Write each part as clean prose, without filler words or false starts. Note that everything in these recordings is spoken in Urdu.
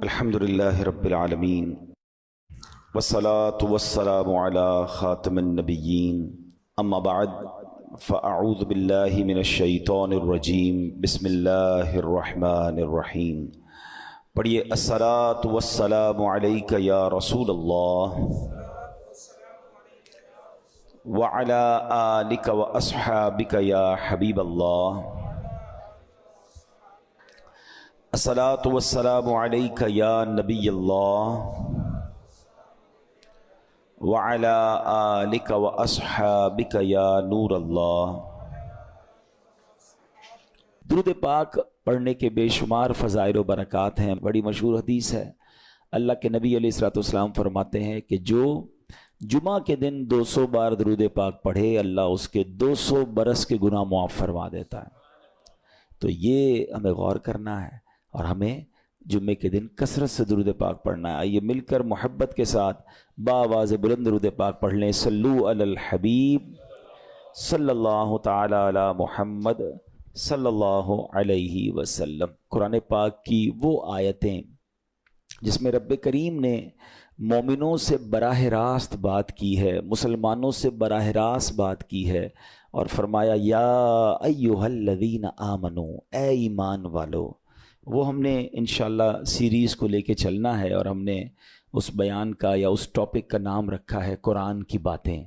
الحمد للہ رب العالمین والصلاة والسلام علی خاتم النبیین اما بعد فاعوذ باللہ من الشیطان الرجیم بسم اللہ الرحمن الرحیم. پڑھیے الصلاة والسلام علیک یا رسول اللہ وعلی آلک واصحابک یا حبیب اللہ. الصلاة والسلام علیک یا نبی اللہ وعلی آلک واصحابک یا نور اللہ. درود پاک پڑھنے کے بے شمار فضائل و برکات ہیں. بڑی مشہور حدیث ہے. اللہ کے نبی علیہ الصلوۃ والسلام فرماتے ہیں کہ جو جمعہ کے دن 200 بار درود پاک پڑھے اللہ اس کے 200 برس کے گناہ معاف فرما دیتا ہے. تو یہ ہمیں غور کرنا ہے اور ہمیں جمعے کے دن کثرت سے درود پاک پڑھنا ہے. آئیے مل کر محبت کے ساتھ بآواز بلند درود پاک پڑھ لیں. صلو علی الحبیب صلی اللہ تعالی علی محمد صلی اللہ علیہ وسلم. قرآن پاک کی وہ آیتیں جس میں رب کریم نے مومنوں سے براہ راست بات کی ہے، مسلمانوں سے براہ راست بات کی ہے اور فرمایا یا ایھا الذین آمنوا، اے ایمان والو. وہ ہم نے انشاءاللہ سیریز کو لے کے چلنا ہے اور ہم نے اس بیان کا یا اس ٹاپک کا نام رکھا ہے قرآن کی باتیں.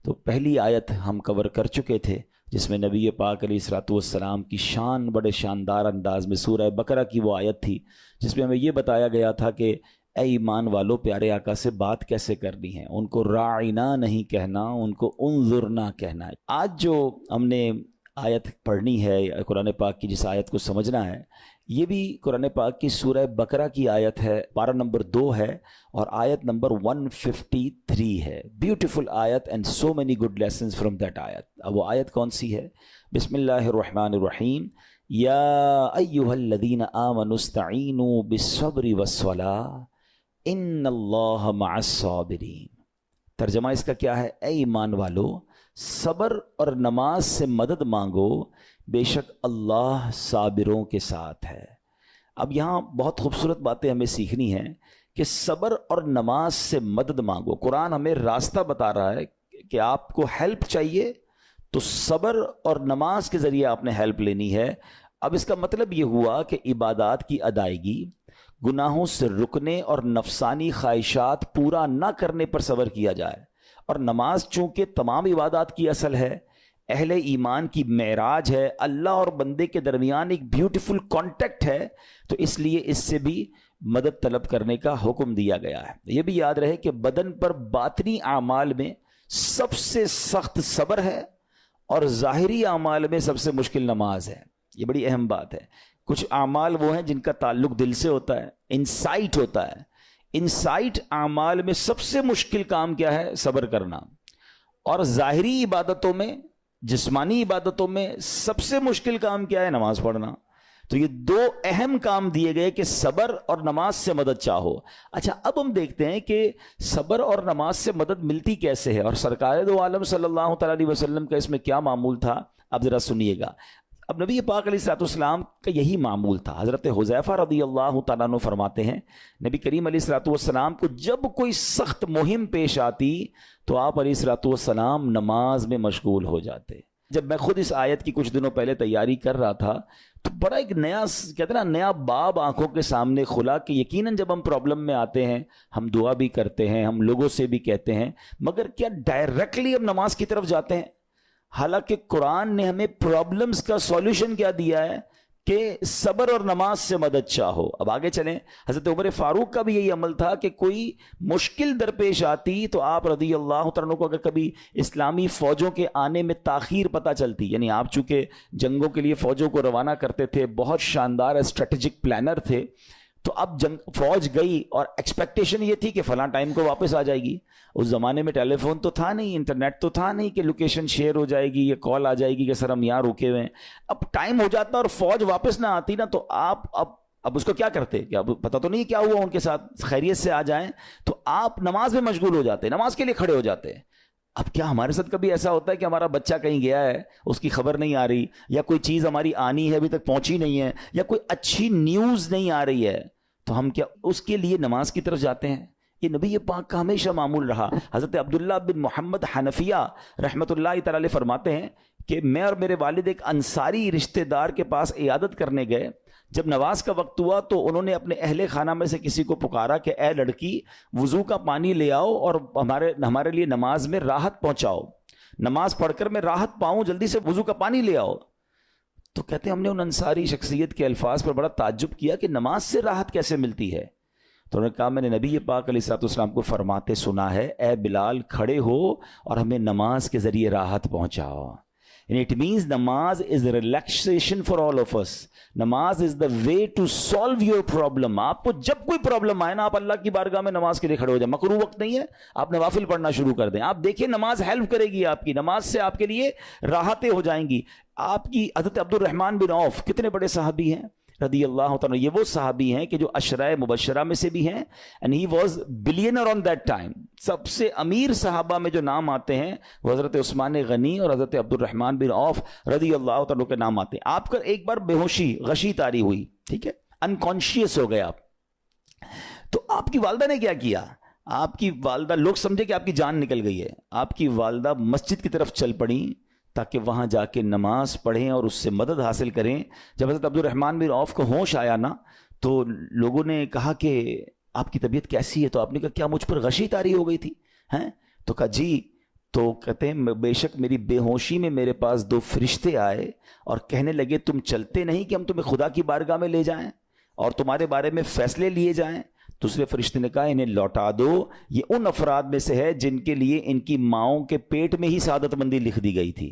تو پہلی آیت ہم کور کر چکے تھے جس میں نبی پاک علیہ الصلوۃ والسلام کی شان بڑے شاندار انداز میں سورہ بقرہ کی وہ آیت تھی جس میں ہمیں یہ بتایا گیا تھا کہ اے ایمان والو پیارے آقا سے بات کیسے کرنی ہے. ان کو راعنا نہیں کہنا، ان کو انظرنا کہنا ہے. آج جو ہم نے آیت پڑھنی ہے قرآن پاک کی، جس آیت کو سمجھنا ہے، یہ بھی قرآن پاک کی سورہ بقرہ کی آیت ہے. پارہ نمبر 2 ہے اور آیت نمبر 153 ہے. بیوٹیفل آیت and so many good lessons from that آیت. اب وہ آیت کون سی ہے؟ بسم اللہ الرحمن الرحیم. یا ایھا الذین آمنوا استعینوا بالصبر والصلاۃ ان اللہ مع الصابرین. ترجمہ اس کا کیا ہے؟ اے ایمان والو صبر اور نماز سے مدد مانگو، بے شک اللہ صابروں کے ساتھ ہے. اب یہاں بہت خوبصورت باتیں ہمیں سیکھنی ہیں کہ صبر اور نماز سے مدد مانگو. قرآن ہمیں راستہ بتا رہا ہے کہ آپ کو ہیلپ چاہیے تو صبر اور نماز کے ذریعے آپ نے ہیلپ لینی ہے. اب اس کا مطلب یہ ہوا کہ عبادات کی ادائیگی، گناہوں سے رکنے اور نفسانی خواہشات پورا نہ کرنے پر صبر کیا جائے. اور نماز چونکہ تمام عبادات کی اصل ہے، اہل ایمان کی معراج ہے، اللہ اور بندے کے درمیان ایک بیوٹیفل کانٹیکٹ ہے، تو اس لیے اس سے بھی مدد طلب کرنے کا حکم دیا گیا ہے. یہ بھی یاد رہے کہ بدن پر باطنی اعمال میں سب سے سخت صبر ہے اور ظاہری اعمال میں سب سے مشکل نماز ہے. یہ بڑی اہم بات ہے. کچھ اعمال وہ ہیں جن کا تعلق دل سے ہوتا ہے، انسائٹ ہوتا ہے. انسائٹ اعمال میں سب سے مشکل کام کیا ہے؟ صبر کرنا. اور ظاہری عبادتوں میں، جسمانی عبادتوں میں سب سے مشکل کام کیا ہے؟ نماز پڑھنا. تو یہ 2 اہم کام دیے گئے کہ صبر اور نماز سے مدد چاہو. اچھا اب ہم دیکھتے ہیں کہ صبر اور نماز سے مدد ملتی کیسے ہے اور سرکار دو عالم صلی اللہ تعالی علیہ وسلم کا اس میں کیا معمول تھا. اب ذرا سنیے گا. اب نبی پاک علیہ الصلوۃ والسلام کا یہی معمول تھا. حضرت حذیفہ رضی اللہ تعالیٰ عنہ فرماتے ہیں نبی کریم علیہ الصلوۃ والسلام کو جب کوئی سخت مہم پیش آتی تو آپ علیہ الصلوۃ والسلام نماز میں مشغول ہو جاتے. جب میں خود اس آیت کی کچھ دنوں پہلے تیاری کر رہا تھا تو بڑا ایک نیا کہتے ہیں نا نیا باب آنکھوں کے سامنے کھلا کہ یقیناً جب ہم پرابلم میں آتے ہیں ہم دعا بھی کرتے ہیں، ہم لوگوں سے بھی کہتے ہیں، مگر کیا ڈائریکٹلی ہم نماز کی طرف جاتے ہیں؟ حالانکہ قرآن نے ہمیں پرابلمز کا سولوشن کیا دیا ہے کہ صبر اور نماز سے مدد چاہو. اب آگے چلیں. حضرت عمر فاروق کا بھی یہی عمل تھا کہ کوئی مشکل درپیش آتی تو آپ رضی اللہ تعالیٰ کو اگر کبھی اسلامی فوجوں کے آنے میں تاخیر پتہ چلتی، یعنی آپ چونکہ جنگوں کے لیے فوجوں کو روانہ کرتے تھے، بہت شاندار اسٹریٹجک پلانر تھے، تو اب فوج گئی اور ایکسپیکٹیشن یہ تھی کہ فلاں ٹائم کو واپس آ جائے گی. اس زمانے میں ٹیلی فون تو تھا نہیں، انٹرنیٹ تو تھا نہیں کہ لوکیشن شیئر ہو جائے گی یا کال آ جائے گی کہ سر ہم یہاں رکے ہوئے ہیں. اب ٹائم ہو جاتا اور فوج واپس نہ آتی نا تو آپ اب اس کو کیا کرتے کہ اب پتہ تو نہیں کیا ہوا ان کے ساتھ، خیریت سے آ جائیں، تو آپ نماز میں مشغول ہو جاتے، نماز کے لیے کھڑے ہو جاتے. اب کیا ہمارے ساتھ کبھی ایسا ہوتا ہے کہ ہمارا بچہ کہیں گیا ہے، اس کی خبر نہیں آ رہی، یا کوئی چیز ہماری آنی ہے ابھی تک پہنچی نہیں ہے، یا کوئی اچھی نیوز نہیں آ رہی ہے، تو ہم کیا اس کے لیے نماز کی طرف جاتے ہیں؟ یہ نبی پاک کا ہمیشہ معمول رہا. حضرت عبداللہ بن محمد حنفیہ رحمۃ اللہ تعالی علیہ فرماتے ہیں کہ میں اور میرے والد ایک انصاری رشتہ دار کے پاس عیادت کرنے گئے. جب نماز کا وقت ہوا تو انہوں نے اپنے اہل خانہ میں سے کسی کو پکارا کہ اے لڑکی وضو کا پانی لے آؤ اور ہمارے لیے نماز میں راحت پہنچاؤ, نماز پڑھ کر میں راحت پاؤں, جلدی سے وضو کا پانی لے آؤ. تو کہتے ہیں ہم نے ان انصاری شخصیت کے الفاظ پر بڑا تعجب کیا کہ نماز سے راحت کیسے ملتی ہے. تو انہوں نے کہا میں نے نبی پاک علیہ الصلوۃ والسلام کو فرماتے سنا ہے, اے بلال کھڑے ہو اور ہمیں نماز کے ذریعے راحت پہنچاؤ. It means namaz is a relaxation for all of us. نماز is the way to solve your problem. آپ کو جب کوئی پرابلم آئے نا, آپ اللہ کی بارگاہ میں نماز کے لیے کھڑے ہو جائیں. مکروہ وقت نہیں ہے, آپ نوافل پڑھنا شروع کر دیں. آپ دیکھیں نماز ہیلپ کرے گی آپ کی, نماز سے آپ کے لیے راحتیں ہو جائیں گی. آپ کی حضرت عبد الرحمن بن عوف کتنے بڑے صحابی ہیں رضی اللہ تعالیٰ. یہ وہ صحابی ہیں کہ جو عشرہ مبشرہ میں سے بھی ہیں, and he was billionaire on that time. سب سے امیر صحابہ میں جو نام آتے ہیں وہ حضرت عثمان غنی اور حضرت عبد الرحمن بن عوف رضی اللہ تعالیٰ کے نام آتے ہیں. آپ کا ایک بار بے ہوشی غشی طاری ہوئی, ٹھیک ہے, انکانشیس ہو گئے آپ. تو آپ کی والدہ نے کیا کیا؟ آپ کی والدہ, لوگ سمجھے کہ آپ کی جان نکل گئی ہے, آپ کی والدہ مسجد کی طرف چل پڑیں تاکہ وہاں جا کے نماز پڑھیں اور اس سے مدد حاصل کریں. جب حضرت عبد الرحمن بن عوف کو ہوش آیا نا, تو لوگوں نے کہا کہ آپ کی طبیعت کیسی ہے؟ تو آپ نے کہا کیا مجھ پر غشی طاری ہو گئی تھی ہیں؟ تو کہا جی. تو کہتے ہیں بے شک میری بے ہوشی میں میرے پاس 2 فرشتے آئے اور کہنے لگے تم چلتے نہیں کہ ہم تمہیں خدا کی بارگاہ میں لے جائیں اور تمہارے بارے میں فیصلے لیے جائیں. دوسرے فرشتے نے کہا انہیں لوٹا دو, یہ ان افراد میں سے ہے جن کے لیے ان کی ماؤں کے پیٹ میں ہی سعادت مندی لکھ دی گئی تھی,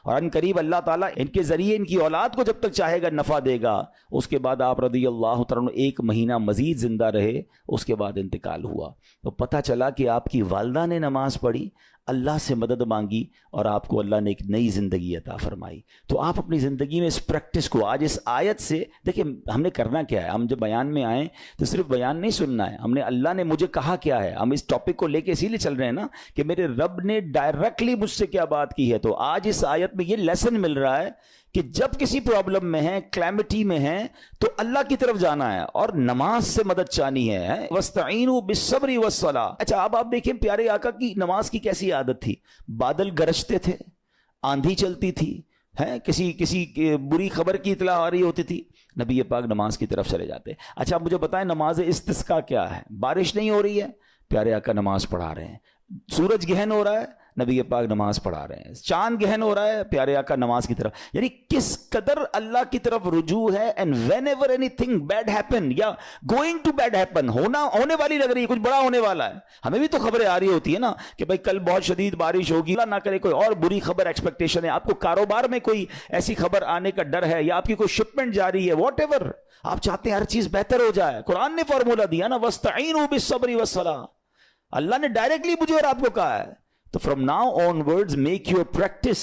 اور ان قریب اللہ تعالیٰ ان کے ذریعے ان کی اولاد کو جب تک چاہے گا نفع دے گا. اس کے بعد آپ رضی اللہ تعالیٰ 1 مہینہ مزید زندہ رہے, اس کے بعد انتقال ہوا. تو پتہ چلا کہ آپ کی والدہ نے نماز پڑھی, اللہ سے مدد مانگی اور آپ کو اللہ نے ایک نئی زندگی عطا فرمائی. تو آپ اپنی زندگی میں اس پریکٹس کو آج اس آیت سے دیکھیں. ہم نے کرنا کیا ہے؟ ہم جب بیان میں آئیں تو صرف بیان نہیں سننا ہے, ہم نے اللہ نے مجھے کہا کیا ہے. ہم اس ٹاپک کو لے کے اسی لیے چل رہے ہیں نا کہ میرے رب نے ڈائریکٹلی مجھ سے کیا بات کی ہے. تو آج اس آیت میں یہ لیسن مل رہا ہے کہ جب کسی پرابلم میں ہیں, کلیمٹی میں ہیں, تو اللہ کی طرف جانا ہے اور نماز سے مدد چاہنی ہے. وَاسْتَعِينُوا بِالصَّبْرِ وَالصَّلَاةِ. اچھا اب آپ دیکھیں پیارے آقا کی نماز کی کیسی عادت تھی. بادل گرجتے تھے, آندھی چلتی تھی, کسی بری خبر کی اطلاع آ رہی ہوتی تھی, نبی پاک نماز کی طرف چلے جاتے. اچھا آپ مجھے بتائیں نماز استسقاء کیا ہے؟ بارش نہیں ہو رہی ہے, پیارے آقا نماز پڑھا رہے ہیں. سورج گہن ہو رہا ہے, نبی پاک نماز پڑھا رہے ہیں. چاند گہن ہو رہا ہے, پیارے آقا نماز کی طرف. یعنی کس قدر اللہ کی طرف رجوع ہے. And whenever anything bad happen یا گوئنگ ٹو بیڈ ہیپن, ہونے والی لگ رہی ہے, کچھ بڑا ہونے والا ہے. ہمیں بھی تو خبریں آ رہی ہوتی ہے نا کہ بھائی کل بہت شدید بارش ہوگی, اللہ نہ کرے کوئی اور بری خبر ایکسپیکٹیشن ہے. آپ کو کاروبار میں کوئی ایسی خبر آنے کا ڈر ہے, یا آپ کی کوئی شپمنٹ جاری ہے, واٹ ایور آپ چاہتے ہیں ہر چیز بہتر ہو جائے. قرآن نے فارمولا دیا نا, وَاسْتَعِينُوا بِالصَّبْرِ وَالصَّلَاةِ. اللہ نے ڈائریکٹلی مجھے اور آپ کو کہا ہے. تو from now on words make your practice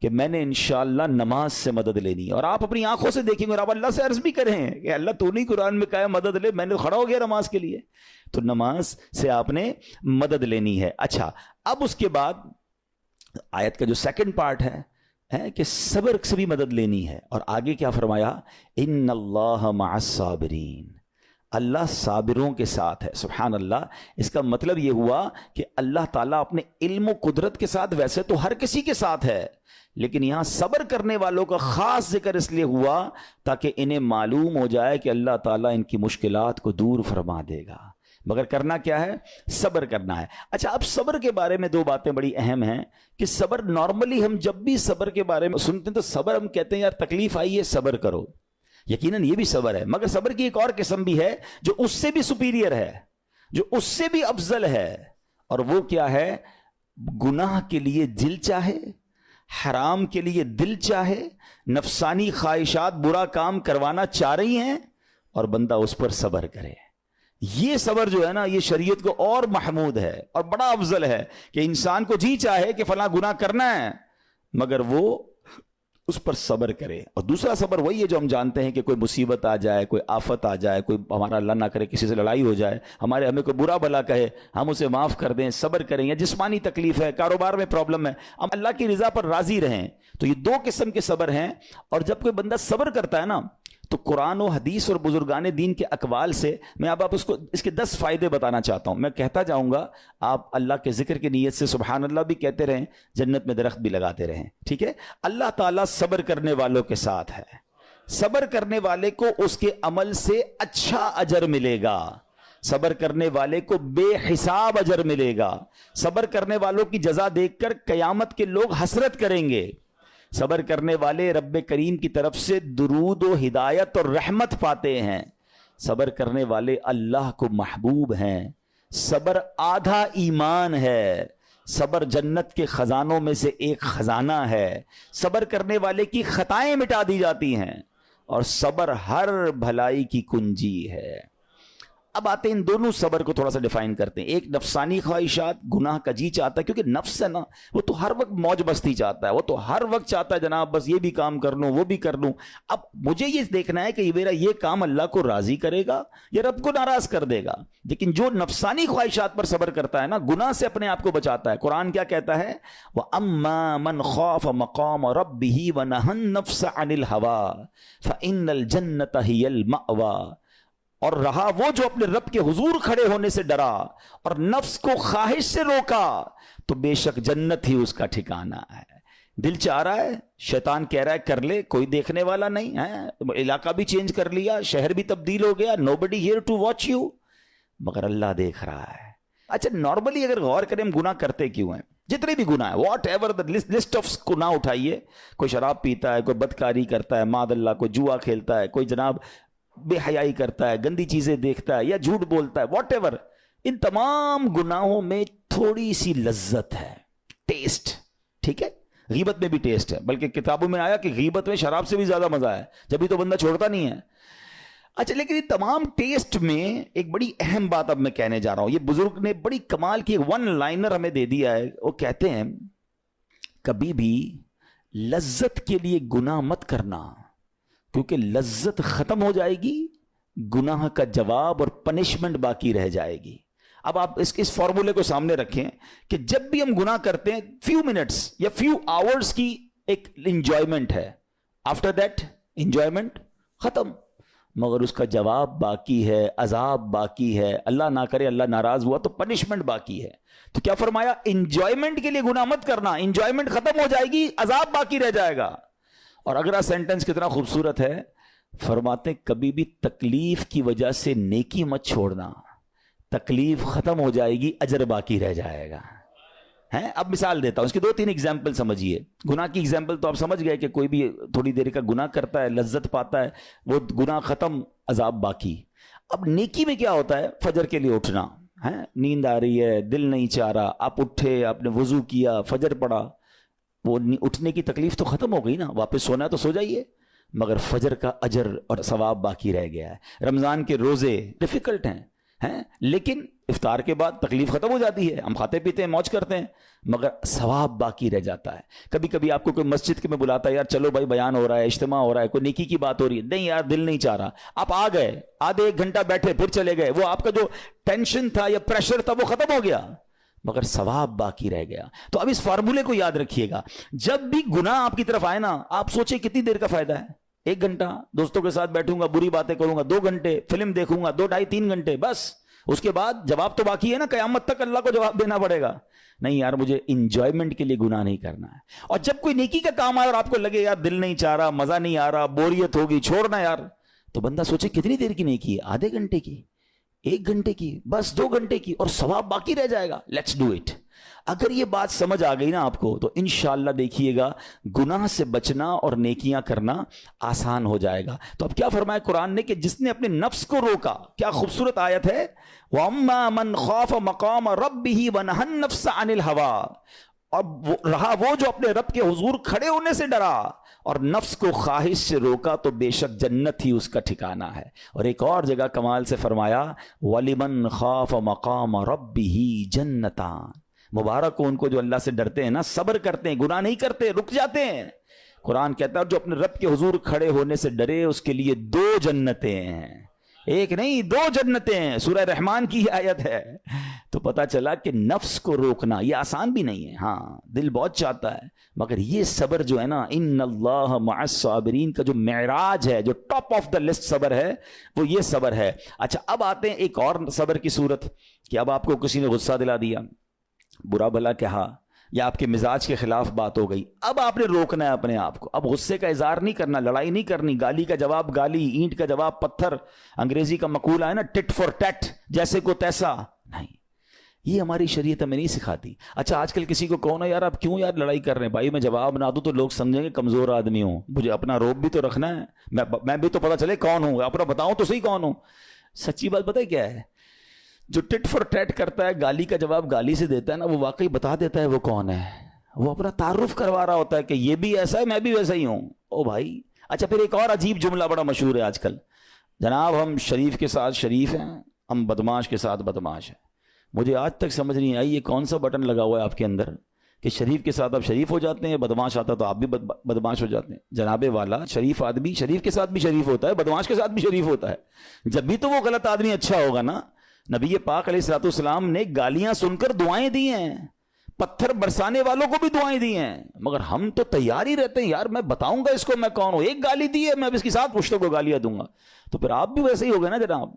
کہ میں نے انشاءاللہ نماز سے مدد لینی. اور آپ اپنی آنکھوں سے دیکھیں گے اور آپ اللہ سے عرض بھی کریں کہ اللہ تو نہیں قرآن میں کہا ہے مدد لے, میں نے کھڑا ہو گیا نماز کے لیے. تو نماز سے آپ نے مدد لینی ہے. اچھا اب اس کے بعد آیت کا جو سیکنڈ پارٹ ہے کہ صبر سے بھی مدد لینی ہے. اور آگے کیا فرمایا؟ ان اللہ مع الصابرین, اللہ صابروں کے ساتھ ہے. سبحان اللہ. اس کا مطلب یہ ہوا کہ اللہ تعالیٰ اپنے علم و قدرت کے ساتھ ویسے تو ہر کسی کے ساتھ ہے, لیکن یہاں صبر کرنے والوں کا خاص ذکر اس لیے ہوا تاکہ انہیں معلوم ہو جائے کہ اللہ تعالیٰ ان کی مشکلات کو دور فرما دے گا. مگر کرنا کیا ہے؟ صبر کرنا ہے. اچھا اب صبر کے بارے میں 2 باتیں بڑی اہم ہیں کہ صبر نارملی ہم جب بھی صبر کے بارے میں سنتے ہیں تو صبر ہم کہتے ہیں یار تکلیف آئی ہے صبر کرو. یقیناً یہ بھی صبر ہے, مگر صبر کی ایک اور قسم بھی ہے جو اس سے بھی سپیریئر ہے, جو اس سے بھی افضل ہے. اور وہ کیا ہے؟ گناہ کے لیے دل چاہے, حرام کے لیے دل چاہے, نفسانی خواہشات برا کام کروانا چاہ رہی ہیں اور بندہ اس پر صبر کرے. یہ صبر جو ہے نا یہ شریعت کو اور محمود ہے اور بڑا افضل ہے کہ انسان کو جی چاہے کہ فلاں گناہ کرنا ہے مگر وہ اس پر صبر کرے. اور دوسرا صبر وہی ہے جو ہم جانتے ہیں کہ کوئی مصیبت آ جائے, کوئی آفت آ جائے, کوئی ہمارا اللہ نہ کرے کسی سے لڑائی ہو جائے, ہمیں کوئی برا بھلا کہے, ہم اسے معاف کر دیں, صبر کریں. یا جسمانی تکلیف ہے, کاروبار میں پرابلم ہے, ہم اللہ کی رضا پر راضی رہیں. تو یہ 2 قسم کے صبر ہیں. اور جب کوئی بندہ صبر کرتا ہے نا تو قرآن و حدیث اور بزرگان دین کے اقوال سے میں اب آپ اس کے 10 فائدے بتانا چاہتا ہوں. میں کہتا جاؤں گا, آپ اللہ کے ذکر کی نیت سے سبحان اللہ بھی کہتے رہیں, جنت میں درخت بھی لگاتے رہیں. ٹھیک ہے. اللہ تعالیٰ صبر کرنے والوں کے ساتھ ہے. صبر کرنے والے کو اس کے عمل سے اچھا اجر ملے گا. صبر کرنے والے کو بے حساب اجر ملے گا. صبر کرنے والوں کی جزا دیکھ کر قیامت کے لوگ حسرت کریں گے. صبر کرنے والے رب کریم کی طرف سے درود و ہدایت اور رحمت پاتے ہیں. صبر کرنے والے اللہ کو محبوب ہیں. صبر آدھا ایمان ہے. صبر جنت کے خزانوں میں سے ایک خزانہ ہے. صبر کرنے والے کی خطائیں مٹا دی جاتی ہیں, اور صبر ہر بھلائی کی کنجی ہے. اب آتے ہیں ان دونوں صبر کو تھوڑا سا ڈیفائن کرتے ہیں. ایک نفسانی خواہشات, گناہ کا جی چاہتا ہے, کیونکہ نفس ہے نا, وہ تو ہر وقت موج مستی چاہتا ہے, وہ تو ہر وقت چاہتا ہے جناب بس یہ بھی کام کر لوں وہ بھی کر لوں. اب مجھے یہ دیکھنا ہے کہ میرا یہ کام اللہ کو راضی کرے گا یا رب کو ناراض کر دے گا. لیکن جو نفسانی خواہشات پر صبر کرتا ہے نا, گناہ سے اپنے آپ کو بچاتا ہے. قرآن کیا کہتا ہے؟ وَأَمَّا مَنْ خَافَ مَقَامَ رَبِّهِ وَنَهَى النَّفْسَ عَنِ الْهَوَىٰ فَإِنَّ الْجَنَّةَ هِيَ الْمَأْوَىٰ. اور رہا وہ جو اپنے رب کے حضور کھڑے ہونے سے ڈرا اور نفس کو خواہش سے روکا, تو بے شک جنت ہی اس کا ٹھکانہ ہے. دل چاہ رہا ہے, شیطان کہہ رہا ہے کر لے, کوئی دیکھنے والا نہیں ہے, علاقہ بھی چینج کر لیا, شہر بھی تبدیل ہو گیا, nobody here to watch you, مگر اللہ دیکھ رہا ہے. اچھا نارملی اگر غور کریں ہم گناہ کرتے کیوں ہیں؟ جتنے بھی گناہ ہیں, what ever the list of گناہ اٹھائیے. کوئی شراب پیتا ہے, کوئی بدکاری کرتا ہے, معاذ اللہ, کوئی جوا کھیلتا ہے, کوئی جناب بے حیائی کرتا ہے, گندی چیزیں دیکھتا ہے یا جھوٹ بولتا ہے, واٹ ایور. ان تمام گناہوں میں تھوڑی سی لذت ہے, ٹیسٹ. ٹھیک ہے, غیبت میں بھی ٹیسٹ ہے, بلکہ کتابوں میں آیا کہ غیبت میں شراب سے بھی زیادہ مزہ ہے, جبھی تو بندہ چھوڑتا نہیں ہے. اچھا لیکن یہ تمام ٹیسٹ میں ایک بڑی اہم بات اب میں کہنے جا رہا ہوں. یہ بزرگ نے بڑی کمال کی ایک ون لائنر ہمیں دے دیا ہے. وہ کہتے ہیں کبھی بھی لذت کے لیے گناہ مت کرنا, کیونکہ لذت ختم ہو جائے گی, گناہ کا جواب اور پنشمنٹ باقی رہ جائے گی. اب آپ اس فارمولے کو سامنے رکھیں کہ جب بھی ہم گناہ کرتے ہیں فیو منٹس یا فیو آورز کی ایک انجوائمنٹ ہے, آفٹر دیٹ انجوائمنٹ ختم, مگر اس کا جواب باقی ہے, عذاب باقی ہے, اللہ نہ کرے اللہ ناراض ہوا تو پنشمنٹ باقی ہے. تو کیا فرمایا؟ انجوائمنٹ کے لیے گناہ مت کرنا, انجوائمنٹ ختم ہو جائے گی, عذاب باقی رہ جائے گا. اور اگلا سینٹنس کتنا خوبصورت ہے, فرماتے کبھی بھی تکلیف کی وجہ سے نیکی مت چھوڑنا, تکلیف ختم ہو جائے گی, اجر باقی رہ جائے گا. اب مثال دیتا ہوں, اس کی 2-3 ایگزامپل سمجھیے. گناہ کی ایگزامپل تو آپ سمجھ گئے کہ کوئی بھی تھوڑی دیر کا گناہ کرتا ہے, لذت پاتا ہے, وہ گناہ ختم, عذاب باقی. اب نیکی میں کیا ہوتا ہے؟ فجر کے لیے اٹھنا, نیند آ رہی ہے, دل نہیں چاہ رہا, آپ اٹھے, آپ نے وضو کیا, فجر پڑھا, وہ اٹھنے کی تکلیف تو ختم ہو گئی نا, واپس سونا ہے تو سو جائیے, مگر فجر کا اجر اور ثواب باقی رہ گیا ہے. رمضان کے روزے ڈیفیکلٹ ہیں, لیکن افطار کے بعد تکلیف ختم ہو جاتی ہے, ہم کھاتے پیتے ہیں, موج کرتے ہیں, مگر ثواب باقی رہ جاتا ہے. کبھی کبھی آپ کو کوئی مسجد کے میں بلاتا ہے, یار چلو بھائی بیان ہو رہا ہے, اجتماع ہو رہا ہے, کوئی نیکی کی بات ہو رہی ہے, نہیں یار دل نہیں چاہ رہا, آپ آ گئے, آدھے 1 گھنٹہ بیٹھے, پھر چلے گئے, وہ آپ کا جو ٹینشن تھا یا پریشر تھا وہ ختم ہو گیا, مگر ثواب باقی رہ گیا. تو اب اس فارمولے کو یاد رکھیے گا, جب بھی گناہ آپ کی طرف آئے نا, آپ سوچیں کتنی دیر کا فائدہ ہے. 1 گھنٹہ دوستوں کے ساتھ بیٹھوں گا, بری باتیں کروں گا, 2 گھنٹے فلم دیکھوں گا, 2 ڈھائی 3 گھنٹے, بس اس کے بعد جواب تو باقی ہے نا, قیامت تک اللہ کو جواب دینا پڑے گا. نہیں یار مجھے انجوائمنٹ کے لیے گناہ نہیں کرنا ہے. اور جب کوئی نیکی کا کام آئے اور آپ کو لگے یار دل نہیں چاہ رہا, مزہ نہیں آ رہا, بوریت ہوگی, چھوڑنا یار, تو بندہ سوچے کتنی دیر کی نیکی ہے, آدھے گھنٹے کی, 1 گھنٹے کی, بس 2 گھنٹے کی, اور ثواب باقی رہ جائے گا. Let's do it. اگر یہ بات سمجھ آ گئی نا آپ کو, تو انشاءاللہ دیکھیے گا گناہ سے بچنا اور نیکیاں کرنا آسان ہو جائے گا. تو اب کیا فرمایا قرآن نے کہ جس نے اپنے نفس کو روکا, کیا خوبصورت آیت ہے, وَأَمَّا مَنْ خَافَ مَقَامَ رَبِّهِ وَنَهَى النَّفْسَ عَنِ الْهَوَىٰ, اور رہا وہ جو اپنے رب کے حضور کھڑے ہونے سے ڈرا اور نفس کو خواہش سے روکا, تو بے شک جنت ہی اس کا ٹھکانہ ہے. اور ایک اور جگہ کمال سے فرمایا وَلِمَنْ خَافَ مَقَامَ رَبِّهِ جَنَّتَانِ, مبارک ہو ان کو جو اللہ سے ڈرتے ہیں نا, صبر کرتے ہیں, گناہ نہیں کرتے, رک جاتے ہیں. قرآن کہتا ہے جو اپنے رب کے حضور کھڑے ہونے سے ڈرے اس کے لیے 2 جنتیں ہیں, 1 نہیں 2 جنتیں ہیں. سورہ رحمان کی آیت ہے, تو پتا چلا کہ نفس کو روکنا یہ آسان بھی نہیں ہے. ہاں دل بہت چاہتا ہے, مگر یہ صبر جو ہے نا, ان اللہ مع الصابرین کا جو معراج ہے, جو ٹاپ آف دا لسٹ صبر ہے, وہ یہ صبر ہے. اچھا اب آتے ہیں ایک اور صبر کی صورت کہ اب آپ کو کسی نے غصہ دلا دیا, برا بھلا کہا, یا آپ کے مزاج کے خلاف بات ہو گئی. اب آپ نے روکنا ہے اپنے آپ کو. اب غصے کا اظہار نہیں کرنا, لڑائی نہیں کرنی, گالی کا جواب گالی, اینٹ کا جواب پتھر, انگریزی کا مقولہ ہے نا ٹٹ فور ٹیٹ, جیسے کو تیسا نہیں. یہ ہماری شریعت ہمیں نہیں سکھاتی. اچھا آج کل کسی کو کہو نا یار آپ کیوں یار لڑائی کر رہے ہیں, بھائی میں جواب نہ دوں تو لوگ سمجھیں گے کمزور آدمی ہوں, مجھے اپنا روب بھی تو رکھنا ہے, میں بھی تو پتا چلے کون ہوں, اپنا بتاؤں تو صحیح کون ہوں. سچی بات پتہ ہے کیا ہے, جو ٹٹ فور ٹیٹ کرتا ہے, گالی کا جواب گالی سے دیتا ہے نا, وہ واقعی بتا دیتا ہے وہ کون ہے. وہ اپنا تعارف کروا رہا ہوتا ہے کہ یہ بھی ایسا ہے, میں بھی ویسا ہی ہوں. او بھائی. اچھا پھر ایک اور عجیب جملہ بڑا مشہور ہے آج کل, جناب ہم شریف کے ساتھ شریف ہیں, ہم بدماش کے ساتھ بدماش ہیں. مجھے آج تک سمجھ نہیں آئی یہ کون سا بٹن لگا ہوا ہے آپ کے اندر کہ شریف کے ساتھ آپ شریف ہو جاتے ہیں, بدماش آتا تو آپ بھی بدماش ہو جاتے ہیں. جناب والا, شریف آدمی شریف کے ساتھ بھی شریف ہوتا ہے, بدماش کے ساتھ بھی شریف ہوتا ہے. جب بھی تو وہ غلط آدمی اچھا ہوگا نا. نبی پاک علیہ الصلوۃ والسلام نے گالیاں سن کر دعائیں دی ہیں, پتھر برسانے والوں کو بھی دعائیں دی ہیں, مگر ہم تو تیار ہی رہتے ہیں یار میں بتاؤں گا اس کو میں کون ہوں, ایک گالی دی ہے میں اب اس کے ساتھ پشتوں کو گالیاں دوں گا. تو پھر آپ بھی ویسے ہی ہو گئے نا جناب.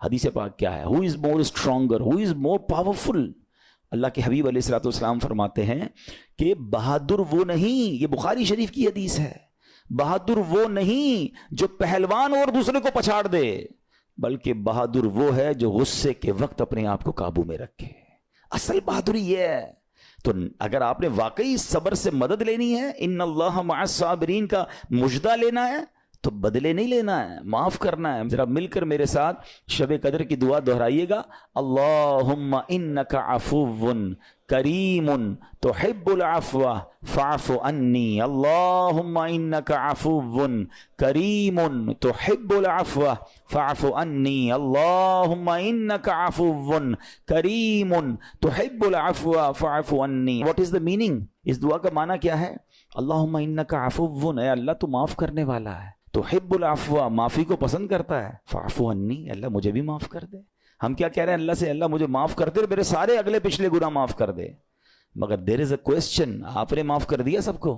حدیث پاک کیا ہے, ہو از مور اسٹرانگر, ہو از مور پاورفل. اللہ کے حبیب علیہ الصلوۃ والسلام فرماتے ہیں کہ بہادر وہ نہیں, یہ بخاری شریف کی حدیث ہے, بہادر وہ نہیں جو پہلوان اور دوسرے کو پچھاڑ دے, بلکہ بہادر وہ ہے جو غصے کے وقت اپنے آپ کو قابو میں رکھے. اصل بہادری یہ ہے. تو اگر آپ نے واقعی صبر سے مدد لینی ہے, ان اللہ مع الصابرین کا مجدہ لینا ہے, تو بدلے نہیں لینا ہے, معاف کرنا ہے. ذرا مل کر میرے ساتھ شب قدر کی دعا دہرائیے گا, اللہم انک عفو کریم تحب العفو فاعف عنی, اللہم انک عفو کریم تحب العفو فاعف عنی, اللہم انک عفو کریم تحب العفو فاعف عنی. What is the meaning؟ اس دعا کا معنی کیا ہے؟ اللہم انک عفو, اے اللہ تو معاف کرنے والا ہے, تحب العفو معافی کو پسند کرتا ہے, فاعف عنی اللہ مجھے بھی معاف کر دے. ہم کیا کہہ رہے ہیں اللہ سے, اللہ مجھے معاف کر دے اور میرے سارے اگلے پچھلے گناہ معاف کر دے. مگر دیر از اے کوسچن, آپ نے معاف کر دیا سب کو؟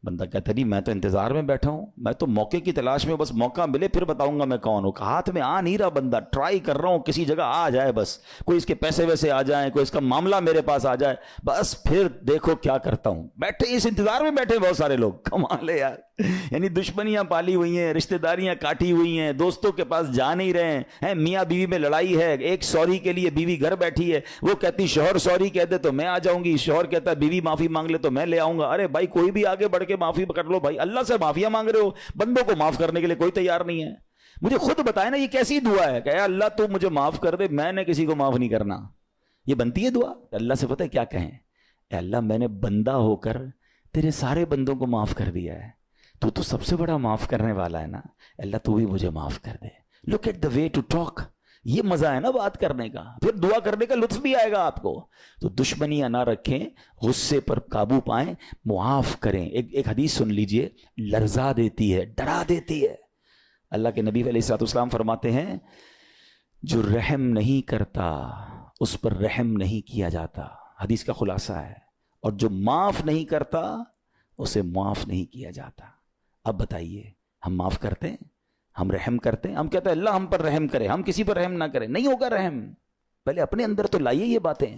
بندہ کہتا نہیں میں تو انتظار میں بیٹھا ہوں, میں تو موقع کی تلاش میں, بس موقع ملے پھر بتاؤں گا میں کون ہوں. ہاتھ میں آ نہیں رہا بندہ, ٹرائی کر رہا ہوں کسی جگہ آ جائے, بس کوئی اس کے پیسے ویسے آ جائیں, کوئی اس کا معاملہ میرے پاس آ جائے, بس پھر دیکھو کیا کرتا ہوں. بیٹھے اس انتظار میں بیٹھے بہت سارے لوگ, کمال ہے یار. یعنی دشمنیاں پالی ہوئی ہیں, رشتہ داریاں کاٹی ہوئی ہیں, دوستوں کے پاس جا نہیں رہے ہیں, میاں بیوی میں لڑائی ہے, ایک سوری کے لیے بیوی گھر بیٹھی ہے, وہ کہتی شوہر سوری کہہ دے تو میں آ جاؤں گی, شوہر کہتا ہے بیوی معافی مانگ لے تو میں لے آؤں گا. ارے بھائی کوئی بھی آگے بڑھ کے معافی کر لو بھائی, اللہ سے معافیاں مانگ رہے ہو, بندوں کو معاف کرنے کے لیے کوئی تیار نہیں ہے. مجھے خود بتائے نا یہ کیسی دعا ہے کہ اے اللہ تو مجھے معاف کر دے, میں نے کسی کو معاف نہیں کرنا. یہ بنتی ہے دعا؟ اللہ سے پتہ ہے کیا کہیں, اے اللہ میں نے بندہ ہو کر تیرے سارے بندوں کو معاف کر دیا ہے, تو سب سے بڑا معاف کرنے والا ہے نا, اللہ تو بھی مجھے معاف کر دے. Look at the way to talk, یہ مزہ ہے نا بات کرنے کا, پھر دعا کرنے کا لطف بھی آئے گا آپ کو. تو دشمنیاں نہ رکھیں, غصے پر قابو پائیں, معاف کریں. ایک حدیث سن لیجئے, لرزا دیتی ہے, ڈرا دیتی ہے. اللہ کے نبی علیہ الصلوۃ والسلام فرماتے ہیں جو رحم نہیں کرتا اس پر رحم نہیں کیا جاتا. حدیث کا خلاصہ ہے. اور جو معاف نہیں کرتا اسے معاف نہیں کیا جاتا. اب بتائیے ہم معاف کرتے ہیں, ہم رحم کرتے ہیں, ہم کہتے ہیں اللہ ہم پر رحم کرے, ہم کسی پر رحم نہ کریں. نہیں ہوگا رحم, پہلے اپنے اندر تو لائیے یہ باتیں.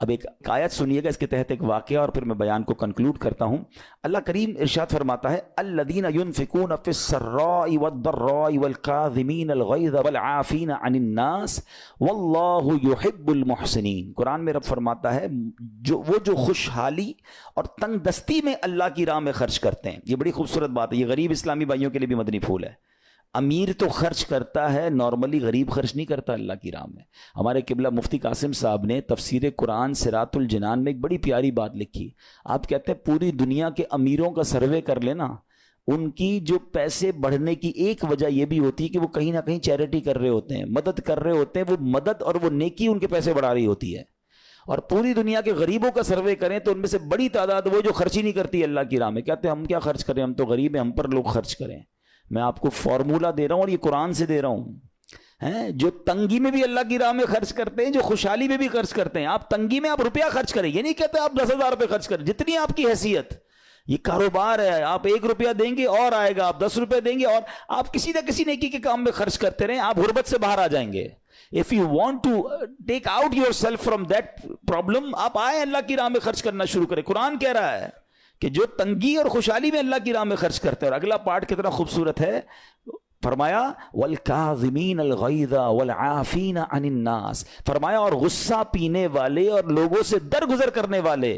اب ایک آیت سنیے گا, اس کے تحت ایک واقعہ, اور پھر میں بیان کو کنکلوڈ کرتا ہوں. اللہ کریم ارشاد فرماتا ہے الذین ينفقون فی السراء والضراء والکاظمین الغیظ والعافین عن الناس واللہ یحب المحسنین. قرآن میں رب فرماتا ہے جو خوشحالی اور تنگ دستی میں اللہ کی راہ میں خرچ کرتے ہیں. یہ بڑی خوبصورت بات ہے, یہ غریب اسلامی بھائیوں کے لیے بھی مدنی پھول ہے. امیر تو خرچ کرتا ہے نارملی, غریب خرچ نہیں کرتا اللہ کی راہ میں. ہمارے قبلہ مفتی قاسم صاحب نے تفسیر قرآن صراط الجنان میں ایک بڑی پیاری بات لکھی. آپ کہتے ہیں پوری دنیا کے امیروں کا سروے کر لینا, ان کی جو پیسے بڑھنے کی ایک وجہ یہ بھی ہوتی ہے کہ وہ کہیں نہ کہیں چیریٹی کر رہے ہوتے ہیں, مدد کر رہے ہوتے ہیں. وہ مدد اور وہ نیکی ان کے پیسے بڑھا رہی ہوتی ہے. اور پوری دنیا کے غریبوں کا سروے کریں تو ان میں سے بڑی تعداد وہ جو خرچ ہی نہیں کرتی اللہ کی راہ میں. کہتے ہیں ہم کیا خرچ کریں, ہم تو غریب ہیں, ہم پر لوگ خرچ کریں. میں آپ کو فارمولہ دے رہا ہوں اور یہ قرآن سے دے رہا ہوں. ہیں جو تنگی میں بھی اللہ کی راہ میں خرچ کرتے ہیں, جو خوشحالی میں بھی خرچ کرتے ہیں. آپ تنگی میں آپ روپیہ خرچ کریں, یہ نہیں کہتے آپ 10,000 روپے خرچ کریں, جتنی آپ کی حیثیت. یہ کاروبار ہے, آپ 1 روپیہ دیں گے اور آئے گا, آپ 10 روپے دیں گے اور آپ کسی نہ کسی نیکی کے کام میں خرچ کرتے رہیں, آپ غربت سے باہر آ جائیں گے. If you want to take out yourself from that problem, آپ آئیں اللہ کی راہ میں خرچ کرنا شروع کریں. قرآن کہہ رہا ہے کہ جو تنگی اور خوشحالی میں اللہ کی راہ میں خرچ کرتے ہیں. اور اگلا پارٹ کتنا خوبصورت ہے, فرمایا وَالْكَاظِمِينَ الْغَيْظَ وَالْعَافِينَ عَنِ النَّاسِ, فرمایا اور غصہ پینے والے اور لوگوں سے درگزر کرنے والے.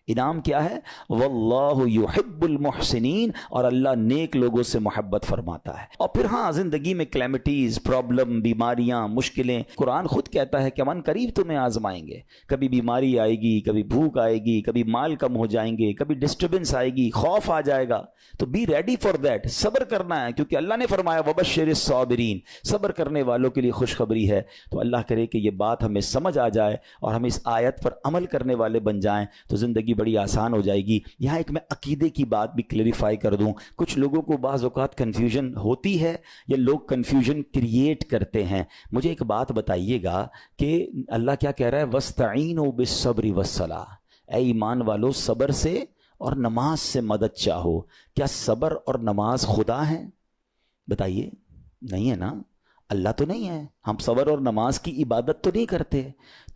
انعام کیا ہے؟ واللہ یحب المحسنین, اور اللہ نیک لوگوں سے محبت فرماتا ہے. اور پھر ہاں زندگی میں کلیمٹیز, پرابلم, بیماریاں, مشکلیں, قرآن خود کہتا ہے کہ من قریب تمہیں آزمائیں گے. کبھی بیماری آئے گی, کبھی بھوک آئے گی, کبھی مال کم ہو جائیں گے, کبھی ڈسٹربنس آئے گی, خوف آ جائے گا. تو بی ریڈی فار دیٹ, صبر کرنا ہے, کیونکہ اللہ نے فرمایا وبشر الصابرین, صبر کرنے والوں کے لیے خوشخبری ہے. تو اللہ کرے کہ یہ بات ہمیں سمجھ آ جائے اور ہم اس آیت پر عمل کرنے والے بن جائیں, تو زندگی بڑی آسان ہو جائے گی. یہاں ایک میں عقیدے کی بات بھی کلیریفائی کر دوں. کچھ لوگوں کو بعض اوقات کنفیوژن ہوتی ہے یا لوگ کنفیوژن کریٹ کرتے ہیں. مجھے ایک بات بتائیے گا کہ اللہ کیا کہہ رہا ہے, وَاسْتَعِينُوا بِالصَّبْرِ وَالصَّلَاةِ, اے ایمان والو صبر سے اور نماز سے مدد چاہو. کیا صبر اور نماز خدا ہیں؟ بتائیے, نہیں ہے نا, اللہ تو نہیں ہے. ہم صبر اور نماز کی عبادت تو نہیں کرتے.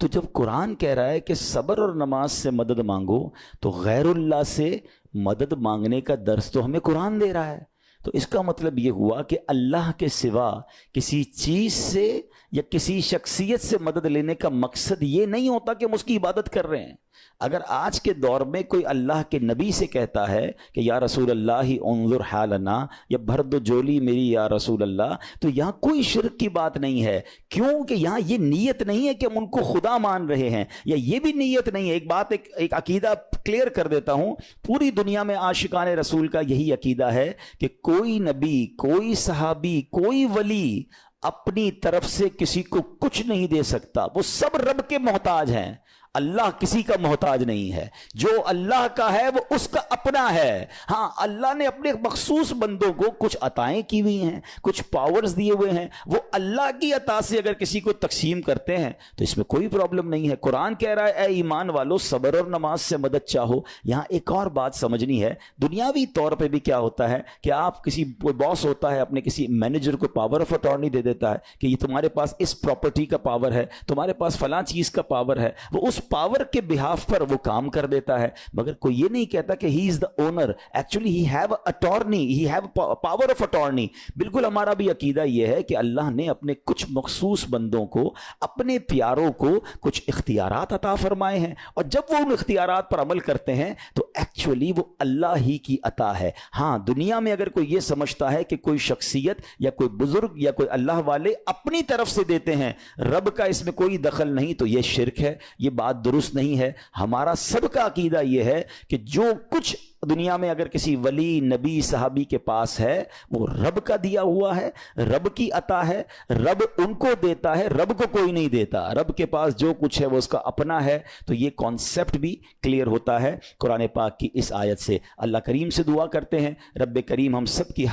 تو جب قرآن کہہ رہا ہے کہ صبر اور نماز سے مدد مانگو, تو غیر اللہ سے مدد مانگنے کا درس تو ہمیں قرآن دے رہا ہے. تو اس کا مطلب یہ ہوا کہ اللہ کے سوا کسی چیز سے یا کسی شخصیت سے مدد لینے کا مقصد یہ نہیں ہوتا کہ ہم اس کی عبادت کر رہے ہیں. اگر آج کے دور میں کوئی اللہ کے نبی سے کہتا ہے کہ یا رسول اللہ انظر حالنا, یا بھر دو جولی میری یا رسول اللہ, تو یہاں کوئی شرک کی بات نہیں ہے. کیوں کہ یہاں یہ نیت نہیں ہے کہ ہم ان کو خدا مان رہے ہیں, یا یہ بھی نیت نہیں ہے. ایک عقیدہ کلیئر کر دیتا ہوں, پوری دنیا میں عاشقان رسول کا یہی عقیدہ ہے کہ کوئی نبی, کوئی صحابی, کوئی ولی اپنی طرف سے کسی کو کچھ نہیں دے سکتا. وہ سب رب کے محتاج ہیں. اللہ کسی کا محتاج نہیں ہے. جو اللہ کا ہے وہ اس کا اپنا ہے. ہاں اللہ نے اپنے مخصوص بندوں کو کچھ عطائیں کی ہوئی ہیں, کچھ پاورز دیے ہوئے ہیں, وہ اللہ کی عطا سے اگر کسی کو تقسیم کرتے ہیں تو اس میں کوئی پرابلم نہیں ہے. قرآن کہہ رہا ہے اے ایمان والو صبر اور نماز سے مدد چاہو. یہاں ایک اور بات سمجھنی ہے. دنیاوی طور پہ بھی کیا ہوتا ہے کہ آپ کسی کوئی باس ہوتا ہے, اپنے کسی مینیجر کو پاور آف اٹارنی دے دیتا ہے کہ یہ تمہارے پاس اس پراپرٹی کا پاور ہے, تمہارے پاس فلاں چیز کا پاور ہے. وہ اس پاور کے بہاف پر وہ کام کر دیتا ہے, مگر کوئی یہ نہیں کہتا کہ he is the owner. Actually he have attorney, he have power of attorney. بالکل ہمارا بھی عقیدہ یہ ہے کہ اللہ نے اپنے کچھ مخصوص بندوں کو, اپنے پیاروں کو کچھ اختیارات عطا فرمائے ہیں, اور جب وہ ان اختیارات پر عمل کرتے ہیں تو ایکچولی وہ اللہ ہی کی عطا ہے. ہاں دنیا میں اگر کوئی یہ سمجھتا ہے کہ کوئی شخصیت یا کوئی بزرگ یا کوئی اللہ والے اپنی طرف سے دیتے ہیں, رب کا اس میں کوئی دخل نہیں, تو یہ شرک ہے, یہ بات درست نہیں ہے. ہمارا سب کا عقیدہ یہ ہے کہ جو کچھ دنیا میں اگر کسی ولی, نبی, صحابی کے پاس ہے وہ رب کا دیا ہوا ہے, رب کی عطا ہے, رب ان کو دیتا ہے, رب کو کوئی نہیں دیتا. رب کے پاس جو کچھ ہے وہ اس کا اپنا ہے. تو یہ کانسیپٹ بھی کلیئر ہوتا ہے قرآن پاک کی اس آیت سے. اللہ کریم سے دعا کرتے ہیں رب کریم ہم سب کی